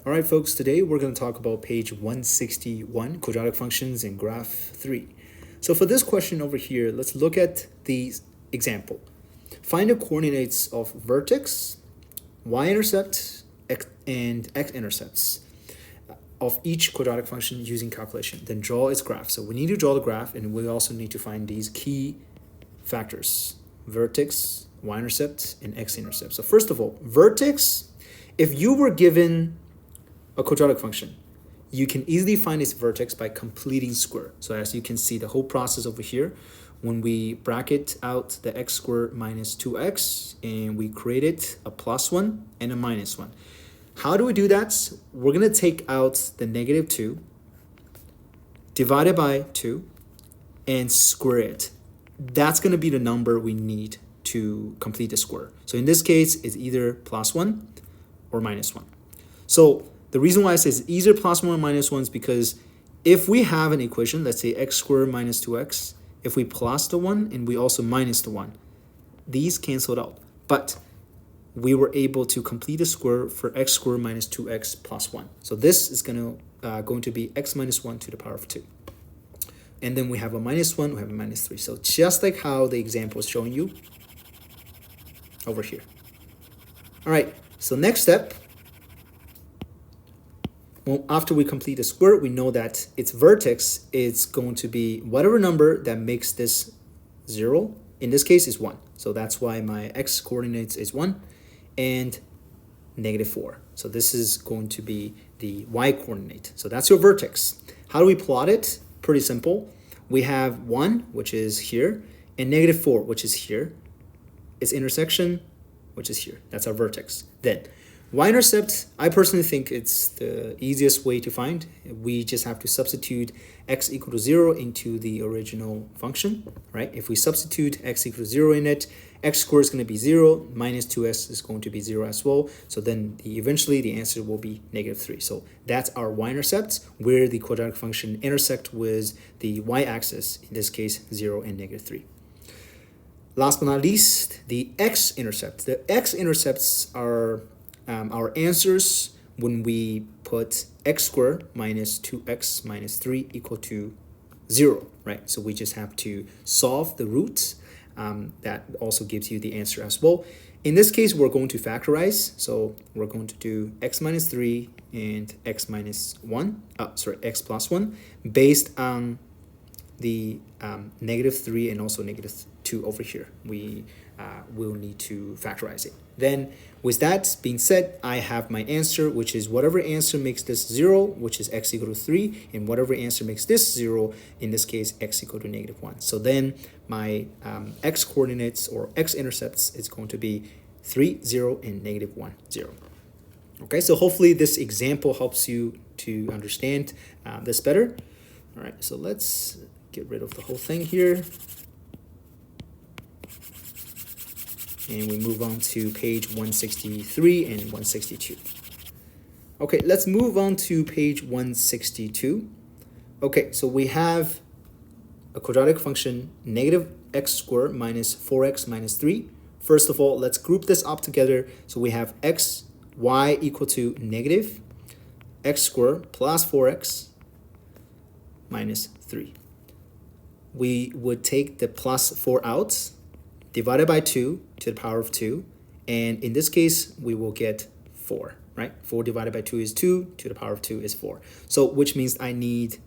All right, folks, today we're going to talk about page 161, quadratic functions in graph 3. So for this question over here, let's look at the example. Find the coordinates of vertex, y-intercept, and x-intercepts of each quadratic function using calculation. Then draw its graph. So we need to draw the graph, and we also need to find these key factors: vertex, y-intercept, and x-intercept. So first of all, vertex, if you were given a quadratic function, you can easily find its vertex by completing square. So as you can see, the whole process over here, when we bracket out the x squared minus 2x and we created a plus 1 and a minus 1. How do we do that? We're going to take out the negative 2, divide it by 2, and square it. That's going to be the number we need to complete the square. So in this case, it's either plus 1 or minus 1. So the reason why I say it's either plus 1 or minus 1 is because if we have an equation, let's say x squared minus 2x, if we plus the 1 and we also minus the 1, these canceled out. But we were able to complete the square for x squared minus 2x plus 1. So this is going to be x minus 1 to the power of 2. And then we have a minus 1, we have a minus 3. So just like how the example is showing you over here. All right, so next step. Well, after we complete the square, we know that its vertex is going to be whatever number that makes this 0. In this case, is 1. So that's why my x coordinates is 1 and negative 4. So this is going to be the y coordinate. So that's your vertex. How do we plot it? Pretty simple. We have 1, which is here, and negative 4, which is here. Its intersection, which is here. That's our vertex. Then y-intercept, I personally think it's the easiest way to find. We just have to substitute x equal to 0 into the original function, right? If we substitute x equal to 0 in it, x squared is going to be 0, minus 2s is going to be 0 as well. So then eventually the answer will be negative 3. So that's our y-intercept, where the quadratic function intersect with the y-axis, in this case 0 and negative 3. Last but not least, the x-intercept. The x-intercepts are our answers when we put x squared minus 2x minus 3 equal to 0, right? So we just have to solve the roots. That also gives you the answer as well. In this case, we're going to factorize. So we're going to do x minus 3 and x minus 1, x plus 1, based on the negative 3 and also negative 2 over here. We will need to factorize it. Then with that being said, I have my answer, which is whatever answer makes this 0, which is x equal to 3, and whatever answer makes this 0, in this case, x equal to negative 1. So then my x coordinates or x-intercepts is going to be 3, 0, and negative 1, 0. Okay, so hopefully this example helps you to understand this better. All right, so let's get rid of the whole thing here. And we move on to page 163 and 162. Okay, let's move on to page 162. Okay, so we have a quadratic function, negative x squared minus 4x minus 3. First of all, let's group this up together. So we have y equal to negative x squared plus 4x minus 3. We would take the plus 4 out, divided by 2 to the power of 2. And in this case, we will get 4, right? 4 divided by 2 is 2, to the power of 2 is 4. So which means I need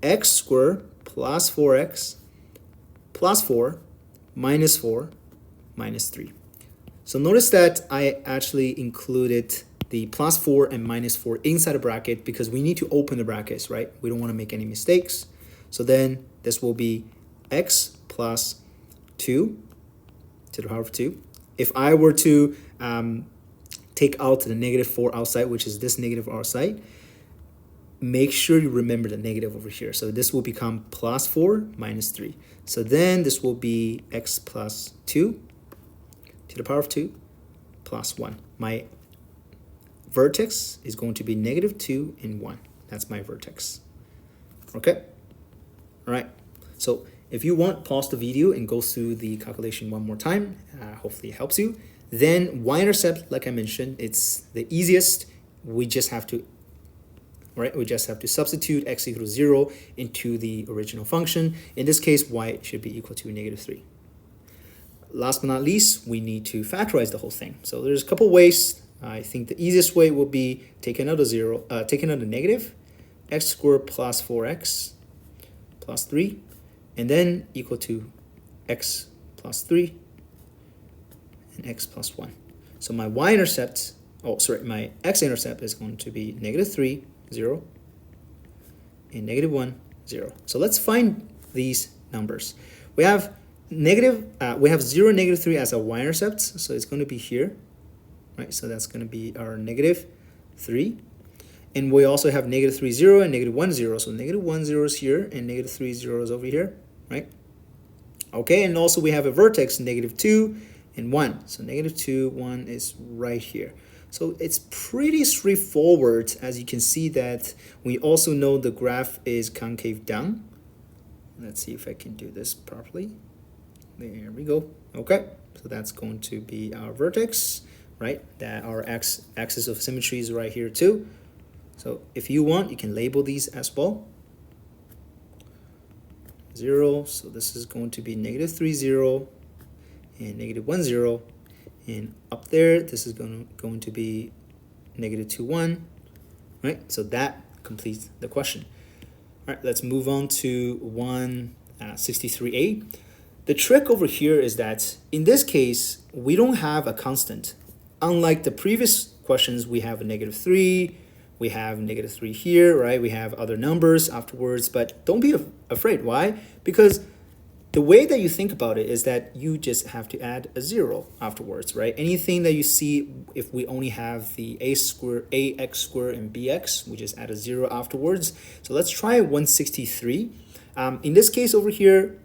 x squared plus 4x plus 4 minus 3. So notice that I actually included the plus 4 and minus 4 inside a bracket because we need to open the brackets, right? We don't want to make any mistakes. So then this will be x plus 2 to the power of 2. If I were to take out the negative 4 outside, which is this negative outside, make sure you remember the negative over here. So this will become plus 4 minus 3. So then this will be x plus 2 to the power of 2 plus 1. My vertex is going to be negative 2 and 1. That's my vertex. Okay? All right. So if you want, pause the video and go through the calculation one more time. Hopefully it helps you. Then y-intercept, like I mentioned, it's the easiest we just have to, right? We just have to substitute x equal to 0 into the original function. In this case, y should be equal to -3. Last but not least, we need to factorize the whole thing. So there's a couple ways. I think the easiest way will be taking out a negative, x squared plus 4x plus 3, and then equal to x plus 3 and x plus 1. So my y-intercept, my x-intercept is going to be -3, 0, and -1, 0. So let's find these numbers. We have 0, -3 as a y-intercept, so it's going to be here, right? So that's going to be our -3. And we also have -3, 0 and -1, 0. So -1, 0 is here and -3, 0 is over here, right? Okay, and also we have a vertex -2 and 1. So -2, 1 is right here. So it's pretty straightforward. As you can see that we also know the graph is concave down. Let's see if I can do this properly. There we go. Okay, so that's going to be our vertex, right? That our axis of symmetry is right here too. So if you want, you can label these as well. 0, so this is going to be -3, 0 and -1, 0. And up there, this is going to be -2, 1, right? So that completes the question. All right, let's move on to 163a. The trick over here is that in this case, we don't have a constant. Unlike the previous questions, we have a -3, we have -3 here, right? We have other numbers afterwards, but don't be afraid. Why? Because the way that you think about it is that you just have to add a 0 afterwards, right? Anything that you see, if we only have the ax squared and bx, we just add a 0 afterwards. So let's try 163. In this case over here,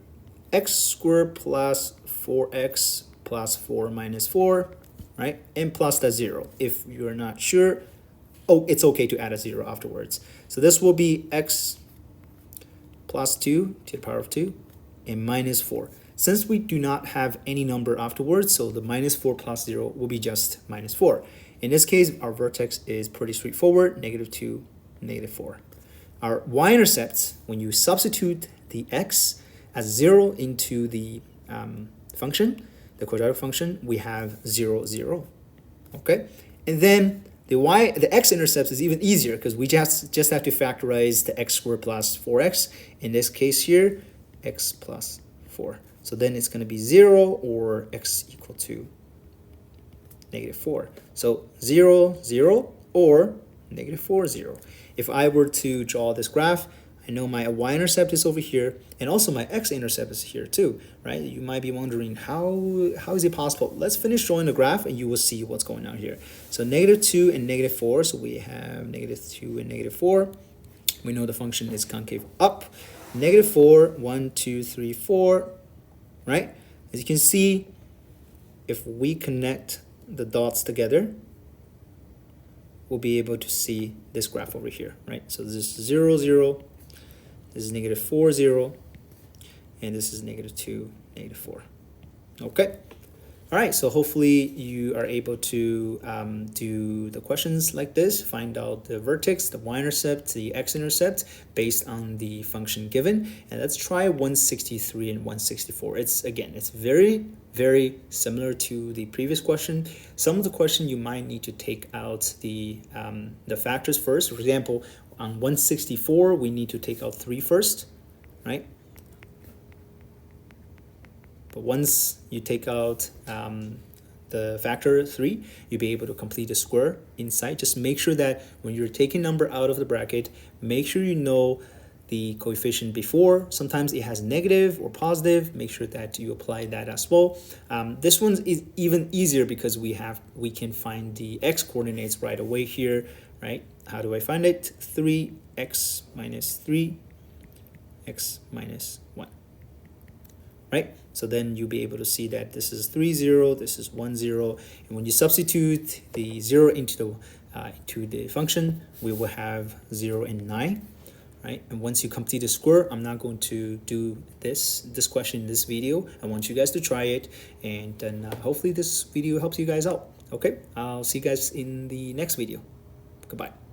x squared plus 4x plus 4 minus 4, right? And plus that 0. If you're not sure, it's okay to add a 0 afterwards. So this will be x plus 2 to the power of 2 and minus 4. Since we do not have any number afterwards, so the -4 plus 0 will be just -4. In this case, our vertex is pretty straightforward, -2, -4. Our y-intercept, when you substitute the x as 0 into the function, the quadratic function, we have 0, 0. Okay? And then the x-intercept is even easier because we just have to factorize the x squared plus 4x. In this case here, x plus 4. So then it's going to be 0 or x equal to -4. So 0, 0 or -4, 0. If I were to draw this graph, I know my y-intercept is over here, and also my x-intercept is here too, right? You might be wondering, how is it possible? Let's finish drawing the graph, and you will see what's going on here. So -2 and -4, so we have -2 and -4. We know the function is concave up. -4, 1, 2, 3, 4, right? As you can see, if we connect the dots together, we'll be able to see this graph over here, right? So this is 0, 0. This is -4, 0, and this is -2, -4. Okay. All right. So hopefully you are able to do the questions like this, find out the vertex, the y-intercept, the x-intercept based on the function given. And let's try 163 and 164. It's very, very similar to the previous question. Some of the question you might need to take out the factors first. For example, on 164, we need to take out 3 first, right? But once you take out the factor 3, you'll be able to complete the square inside. Just make sure that when you're taking number out of the bracket, make sure you know the coefficient before. Sometimes it has negative or positive. Make sure that you apply that as well. This one is even easier because we can find the x coordinates right away here, right? How do I find it? 3x minus 3, x minus 1, right? So then you'll be able to see that this is 3, 0, this is 1, 0. And when you substitute the 0 into the function, we will have 0 and 9, right? And once you complete the square, I'm not going to do this question in this video. I want you guys to try it, and then hopefully this video helps you guys out. Okay, I'll see you guys in the next video. Goodbye. Goodbye.